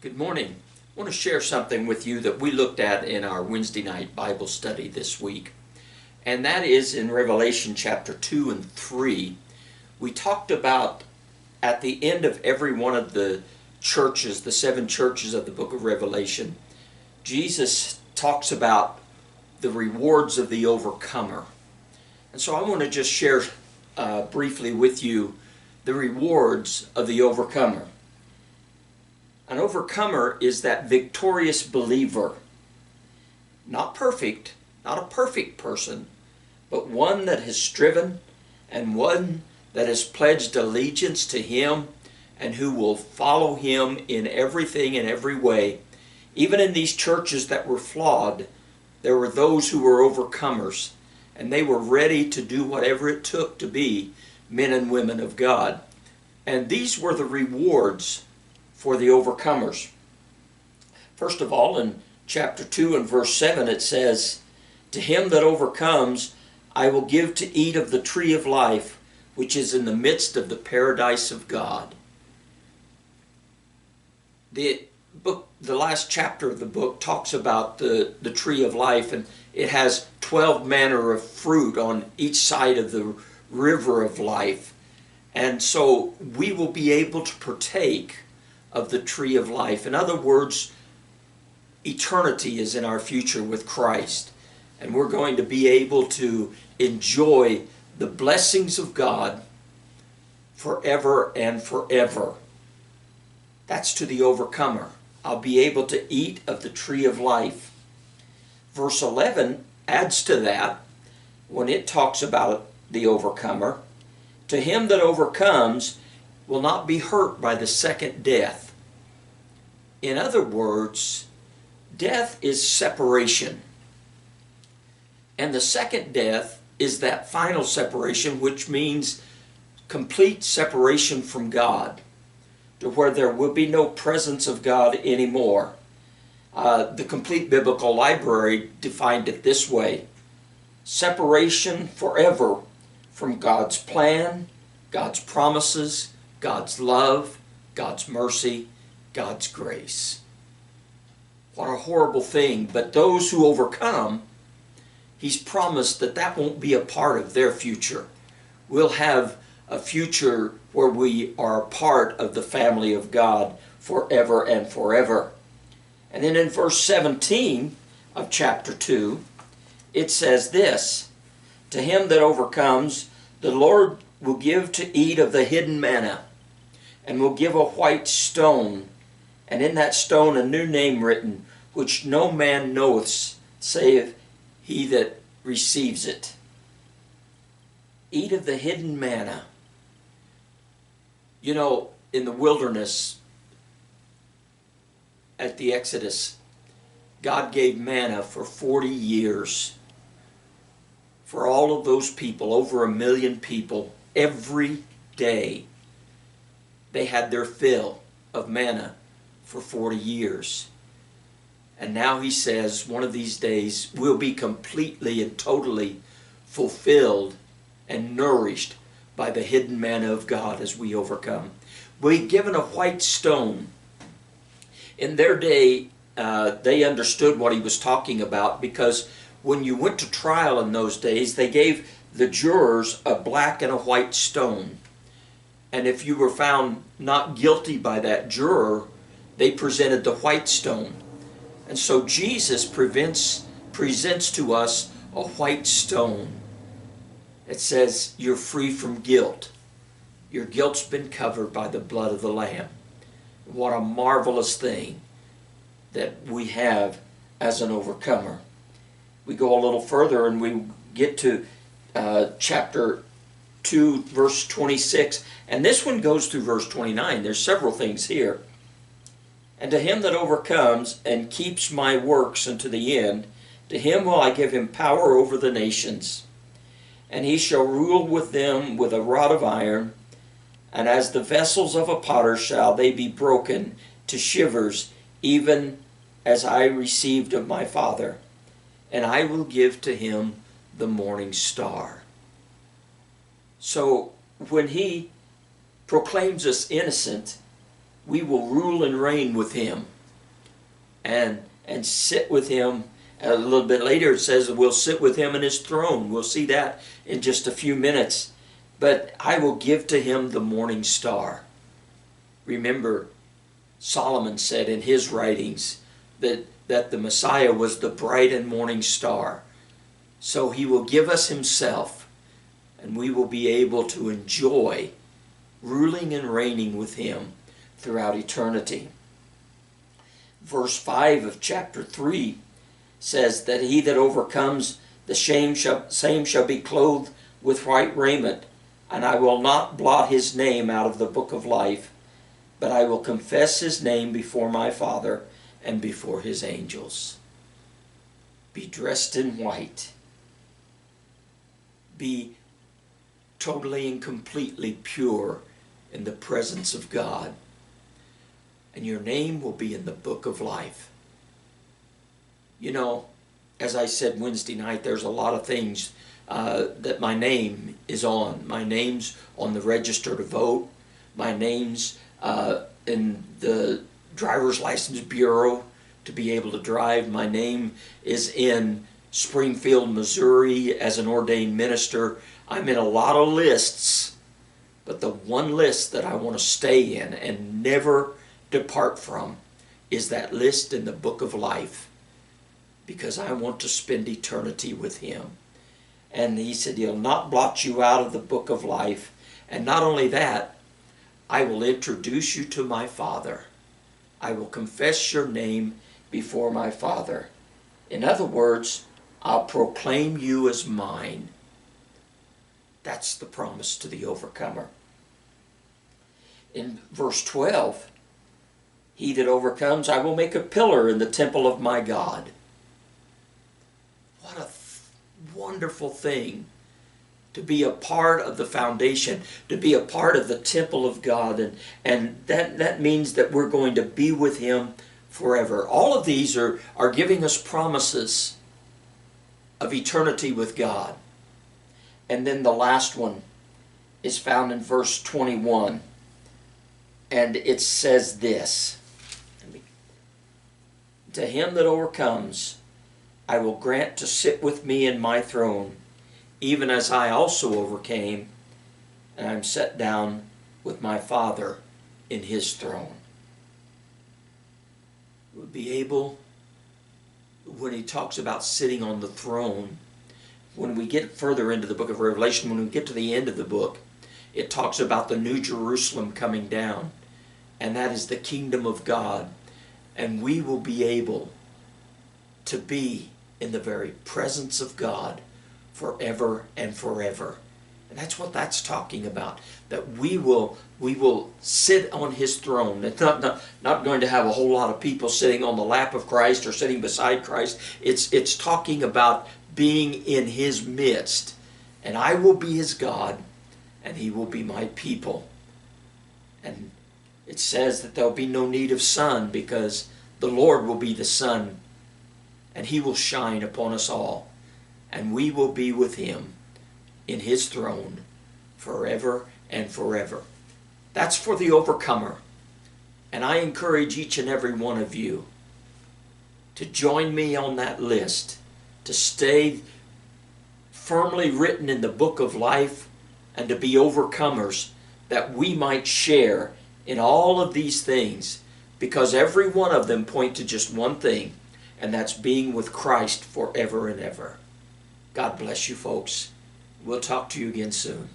Good morning. I want to share something with you that we looked at in our Wednesday night Bible study this week. And that is in Revelation chapter 2 and 3. We talked about at the end of every one of the churches, the 7 churches of the book of Revelation, Jesus talks about the rewards of the overcomer. And so I want to just share briefly with you the rewards of the overcomer. An overcomer is that victorious believer. Not perfect, not a perfect person, but one that has striven and one that has pledged allegiance to Him and who will follow Him in everything and every way. Even in these churches that were flawed, there were those who were overcomers, and they were ready to do whatever it took to be men and women of God. And these were the rewards for the overcomers. First of all, in chapter 2 and verse 7 it says, "To him that overcomes I will give to eat of the tree of life, which is in the midst of the paradise of God." The last chapter of the book talks about the tree of life, and it has 12 manner of fruit on each side of the river of life. And so we will be able to partake of the tree of life. In other words, eternity is in our future with Christ, and we're going to be able to enjoy the blessings of God forever and forever. That's to the overcomer. I'll be able to eat of the tree of life. Verse 11 adds to that when it talks about the overcomer. To him that overcomes will not be hurt by the second death. In other words, death is separation. And the second death is that final separation, which means complete separation from God, to where there will be no presence of God anymore. The Complete Biblical Library defined it this way: separation forever from God's plan, God's promises, God's love, God's mercy, God's grace. What a horrible thing. But those who overcome, He's promised that that won't be a part of their future. We'll have a future where we are a part of the family of God forever and forever. And then in verse 17 of chapter 2, it says this: "To him that overcomes, the Lord will give to eat of the hidden manna, and will give a white stone, and in that stone a new name written, which no man knoweth, save he that receives it." Eat of the hidden manna. You know, in the wilderness, at the Exodus, God gave manna for 40 years. For all of those people, over 1 million people, every day, they had their fill of manna for 40 years. And now He says one of these days we'll be completely and totally fulfilled and nourished by the hidden manna of God as we overcome. We're given a white stone. In their day, they understood what He was talking about, because when you went to trial in those days, they gave the jurors a black and a white stone. And if you were found not guilty by that juror, they presented the white stone. And so Jesus presents to us a white stone. It says you're free from guilt. Your guilt's been covered by the blood of the Lamb. What a marvelous thing that we have as an overcomer. We go a little further and we get to chapter 2, verse 26. And this one goes through verse 29. There's several things here. "And to him that overcomes and keeps my works unto the end, to him will I give him power over the nations. And he shall rule with them with a rod of iron, and as the vessels of a potter shall they be broken to shivers, even as I received of my Father. And I will give to him the morning star." So when He proclaims us innocent, we will rule and reign with him and sit with him. A little bit later it says that we'll sit with him in his throne. We'll see that in just a few minutes. But I will give to him the morning star. Remember, Solomon said in his writings that the Messiah was the bright and morning star. So he will give us himself, and we will be able to enjoy ruling and reigning with him throughout eternity. Verse 5 of chapter 3 says that he that overcomes the same shall be clothed with white raiment, and I will not blot his name out of the book of life, but I will confess his name before my Father and before his angels. Be dressed in white. Be totally and completely pure in the presence of God. And your name will be in the book of life. You know, as I said Wednesday night, there's a lot of things that my name is on. My name's on the register to vote. My name's in the driver's license bureau to be able to drive. My name is in Springfield, Missouri as an ordained minister. I'm in a lot of lists, but the one list that I want to stay in and never depart from is that list in the book of life, because I want to spend eternity with him. And he said he'll not blot you out of the book of life. And not only that, I will introduce you to my Father. I will confess your name before my Father. In other words, I'll proclaim you as mine. That's the promise to the overcomer. In verse 12, he that overcomes, I will make a pillar in the temple of my God. What a wonderful thing to be a part of the foundation, to be a part of the temple of God. And that means that we're going to be with him forever. All of these are giving us promises of eternity with God. And then the last one is found in verse 21. And it says this: to him that overcomes, I will grant to sit with me in my throne, even as I also overcame, and I'm set down with my Father in his throne. We'll be able, when he talks about sitting on the throne, when we get further into the book of Revelation, when we get to the end of the book, it talks about the New Jerusalem coming down, and that is the kingdom of God. And we will be able to be in the very presence of God forever and forever. And that's what that's talking about. That we will sit on his throne. It's not going to have a whole lot of people sitting on the lap of Christ or sitting beside Christ. It's talking about being in his midst. And I will be his God, and he will be my people. And it says that there'll be no need of sun, because the Lord will be the sun, and he will shine upon us all. And we will be with him in his throne forever and forever. That's for the overcomer. And I encourage each and every one of you to join me on that list, to stay firmly written in the book of life, and to be overcomers, that we might share in all of these things, because every one of them point to just one thing, and that's being with Christ forever and ever. God bless you, folks. We'll talk to you again soon.